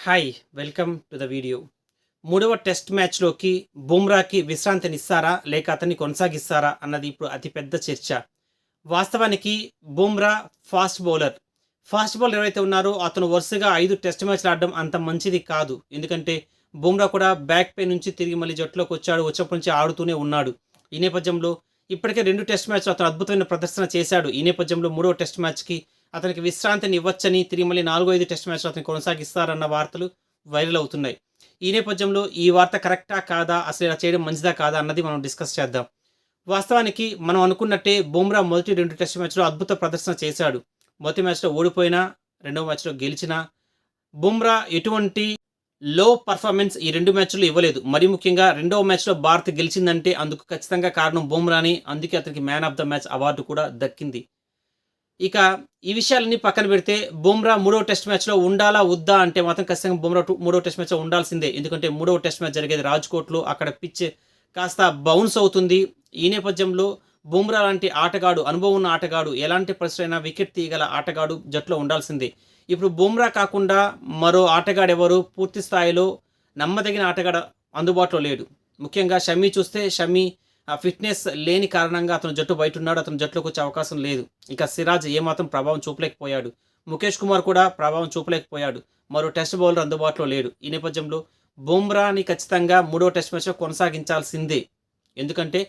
Hi welcome to the video. మూడవ test మ్యాచ్లోకి బుమ్రాకి విశ్రాంతినిస్తారా లేక అతన్ని కొనసాగిస్తారా అన్నది ఇప్పుడు అతిపెద్ద చర్చ. వాస్తవానికి బుమ్రా ఫాస్ట్ బౌలర్ ఎవరైతే ఉన్నారో అతను వరుసగా 5 టెస్ట్ మ్యాచ్లు ఆడడం అంత మంచిది కాదు. ఎందుకంటే బుమ్రా కూడా బ్యాక్ పెయిన్ నుంచి తిరిగి మళ్ళీ జట్టులోకి వచ్చినప్పటి నుంచి ఆడుతూనే ఉన్నాడు. ఈ నేపథ్యంలో ఇప్పటికే 2 టెస్ట్ మ్యాచ్లు అతను అద్భుతమైన ప్రదర్శన చేశాడు. ఈ నేపథ్యంలో మూడవ టెస్ట్ మ్యాచ్కి అతనికి విశ్రాంతిని ఇవ్వచ్చని తిరిగి మళ్ళీ 4-5 టెస్ట్ మ్యాచ్లు అతను కొనసాగిస్తారన్న వార్తలు వైరల్ అవుతున్నాయి. ఈ నేపథ్యంలో ఈ వార్త కరెక్టా కాదా, అసలు ఇలా చేయడం మంచిదా కాదా అన్నది మనం డిస్కస్ చేద్దాం. వాస్తవానికి మనం అనుకున్నట్టే బుమ్రా మొదటి 2 టెస్ట్ మ్యాచ్లో అద్భుత ప్రదర్శన చేశాడు. మొదటి మ్యాచ్లో ఓడిపోయినా, రెండవ మ్యాచ్లో గెలిచినా బుమ్రా ఎటువంటి లో పర్ఫార్మెన్స్ ఈ 2 మ్యాచ్లు ఇవ్వలేదు. మరి ముఖ్యంగా రెండవ మ్యాచ్లో భారత్ గెలిచిందంటే అందుకు ఖచ్చితంగా కారణం బుమ్రాని. అందుకే అతనికి man of the match award కూడా దక్కింది. ఇక ఈ విషయాలన్నీ పక్కన పెడితే బుమ్రా మూడవ టెస్ట్ మ్యాచ్లో ఉండాలా వద్దా అంటే మాత్రం ఖచ్చితంగా బుమ్రా మూడవ టెస్ట్ మ్యాచ్లో ఉండాల్సిందే. ఎందుకంటే మూడవ టెస్ట్ మ్యాచ్ జరిగేది రాజ్కోట్లో, అక్కడ పిచ్ కాస్త బౌన్స్ అవుతుంది. ఈ నేపథ్యంలో బుమ్రా లాంటి ఆటగాడు, అనుభవం ఉన్న ఆటగాడు, ఎలాంటి పరిస్థితులైనా వికెట్ తీయగల ఆటగాడు జట్టులో ఉండాల్సిందే. ఇప్పుడు బుమ్రా కాకుండా మరో ఆటగాడు ఎవరు పూర్తి స్థాయిలో నమ్మదగిన ఆటగాడు అందుబాటులో లేడు. ముఖ్యంగా షమీ చూస్తే షమీ ఫిట్నెస్ లేని కారణంగా అతను జట్టు బయట ఉన్నాడు. అతను జట్టులోకి వచ్చే అవకాశం లేదు. ఇక సిరాజ్ ఏమాత్రం ప్రభావం చూపలేకపోయాడు. ముఖేష్ కుమార్ కూడా ప్రభావం చూపలేకపోయాడు. మరో టెస్ట్ బౌలర్ అందుబాటులో లేడు. ఈ నేపథ్యంలో బుమ్రాని ఖచ్చితంగా మూడో టెస్ట్ మ్యాచ్లో కొనసాగించాల్సిందే. ఎందుకంటే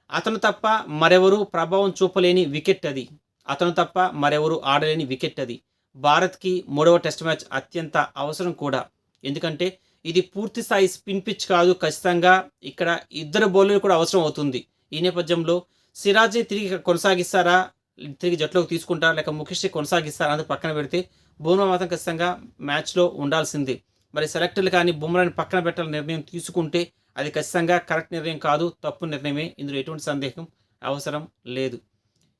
అతను తప్ప మరెవరూ ప్రభావం చూపలేని వికెట్ అది. అతను తప్ప మరెవరూ ఆడలేని వికెట్ అది. భారత్కి మూడవ టెస్ట్ మ్యాచ్ అత్యంత అవసరం కూడా. ఎందుకంటే ఇది పూర్తి స్థాయి స్పిన్ పిచ్ కాదు. ఖచ్చితంగా ఇక్కడ ఇద్దరు బౌలర్లు కూడా అవసరం అవుతుంది. ఈ నేపథ్యంలో సిరాజ్ని తిరిగి కొనసాగిస్తారా, తిరిగి జట్టులోకి తీసుకుంటారా, లేక ముఖేష్ని కొనసాగిస్తారా అనేది పక్కన పెడితే బుమ్రా మాత్రం ఖచ్చితంగా మ్యాచ్లో ఉండాల్సిందే. మరి సెలెక్టర్లు కానీ బుమ్రాని పక్కన పెట్టాలని నిర్ణయం తీసుకుంటే అది ఖచ్చితంగా కరెక్ట్ నిర్ణయం కాదు, తప్పు నిర్ణయమే. ఇందులో ఎటువంటి సందేహం అవసరం లేదు.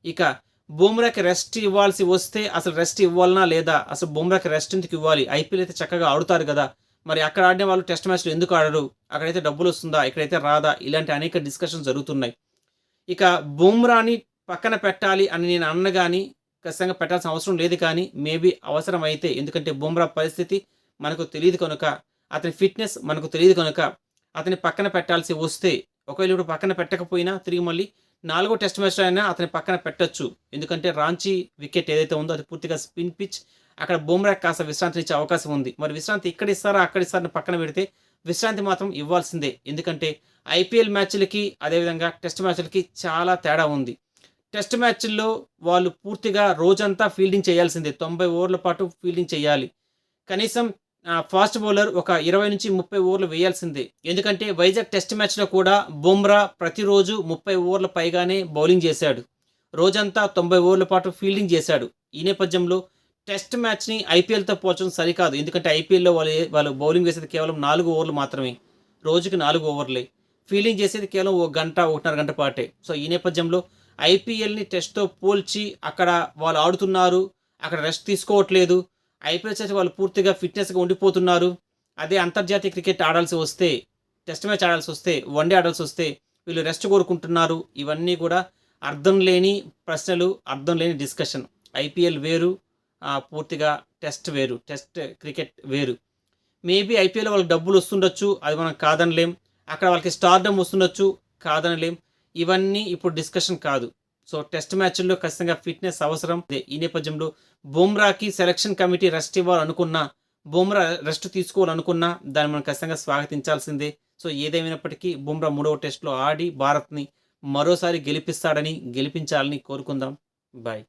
ఇక బుమ్రాకి రెస్ట్ ఇవ్వాల్సి వస్తే అసలు రెస్ట్ ఇవ్వాలనా లేదా, అసలు బుమ్రాకి రెస్ట్ ఎందుకు ఇవ్వాలి? ఐపీఎల్ అయితే చక్కగా ఆడుతారు కదా, మరి అక్కడ ఆడిన వాళ్ళు టెస్ట్ మ్యాచ్లో ఎందుకు ఆడరు? అక్కడైతే డబ్బులు వస్తుందా, ఇక్కడైతే రాదా? ఇలాంటి అనేక డిస్కషన్స్ జరుగుతున్నాయి. ఇక బుమ్రాని పక్కన పెట్టాలి అని నేను అన్న కానీ ఖచ్చితంగా పెట్టాల్సిన అవసరం లేదు. కానీ మేబీ అవసరం అయితే, ఎందుకంటే బుమ్రా పరిస్థితి మనకు తెలియదు కనుక, అతని ఫిట్నెస్ మనకు తెలియదు కనుక అతని పక్కన పెట్టాల్సి వస్తే, ఒకవేళ ఇప్పుడు పక్కన పెట్టకపోయినా తిరిగి మళ్ళీ 4వ టెస్ట్ మ్యాచ్లో అయినా అతని పక్కన పెట్టచ్చు. ఎందుకంటే రాంచీ వికెట్ ఏదైతే ఉందో అది పూర్తిగా స్పిన్ పిచ్. అక్కడ బుమ్రా కాస్త విశ్రాంతి ఇచ్చే అవకాశం ఉంది. మరి విశ్రాంతి ఇక్కడ ఇస్తారా అక్కడ ఇస్తారని పక్కన పెడితే విశ్రాంతి మాత్రం ఇవ్వాల్సిందే. ఎందుకంటే ఐపీఎల్ మ్యాచ్లకి అదేవిధంగా టెస్ట్ మ్యాచ్లకి చాలా తేడా ఉంది. టెస్ట్ మ్యాచ్ల్లో వాళ్ళు పూర్తిగా రోజంతా ఫీల్డింగ్ చేయాల్సిందే. 90 ఓవర్ల పాటు ఫీల్డింగ్ చేయాలి. కనీసం ఫాస్ట్ బౌలర్ ఒక 20 నుంచి 30 ఓవర్లు వేయాల్సిందే. ఎందుకంటే వైజాగ్ టెస్ట్ మ్యాచ్లో కూడా బుమ్రా ప్రతిరోజు 30 ఓవర్ల పైగానే బౌలింగ్ చేశాడు. రోజంతా 90 ఓవర్ల పాటు ఫీల్డింగ్ చేశాడు. ఈ నేపథ్యంలో టెస్ట్ మ్యాచ్ని ఐపీఎల్తో పోల్చడం సరికాదు. ఎందుకంటే ఐపీఎల్లో వాళ్ళు బౌలింగ్ వేసేది కేవలం 4 ఓవర్లు మాత్రమే. రోజుకి 4 ఓవర్లే. ఫీల్డింగ్ చేసేది కేవలం 1 గంట, 1.5 గంట పాటే. సో ఈ నేపథ్యంలో ఐపీఎల్ని టెస్ట్తో పోల్చి అక్కడ వాళ్ళు ఆడుతున్నారు, అక్కడ రెస్ట్ తీసుకోవట్లేదు. ఐపీఎల్ చేసి వాళ్ళు పూర్తిగా ఫిట్నెస్గా ఉండిపోతున్నారు. అదే అంతర్జాతీయ క్రికెట్ ఆడాల్సి వస్తే, టెస్ట్ మ్యాచ్ ఆడాల్సి వస్తే, వన్డే ఆడాల్సి వస్తే వీళ్ళు రెస్ట్ కోరుకుంటున్నారు. ఇవన్నీ కూడా అర్థం లేని ప్రశ్నలు, అర్థం లేని డిస్కషన్. ఐపీఎల్ వేరు, పూర్తిగా టెస్ట్ వేరు, టెస్ట్ క్రికెట్ వేరు. మేబీ ఐపీఎల్ వాళ్ళకి డబ్బులు వస్తుండొచ్చు, అది మనం కాదనలేం. అక్కడ వాళ్ళకి స్టార్డమ్ వస్తుండొచ్చు, కాదనలేం. ఇవన్నీ ఇప్పుడు డిస్కషన్ కాదు. సో టెస్ట్ మ్యాచ్ల్లో ఖచ్చితంగా ఫిట్నెస్ అవసరం. ఈ నేపథ్యంలో బుమ్రాకి సెలక్షన్ కమిటీ రెస్ట్ ఇవ్వాలనుకున్నా, బుమ్రా రెస్ట్ తీసుకోవాలనుకున్నా దాన్ని మనం ఖచ్చితంగా స్వాగతించాల్సిందే. సో ఏదేమైనప్పటికీ బుమ్రా మూడవ టెస్ట్లో ఆడి భారత్ని మరోసారి గెలిపిస్తాడని, గెలిపించాలని కోరుకుందాం. బాయ్.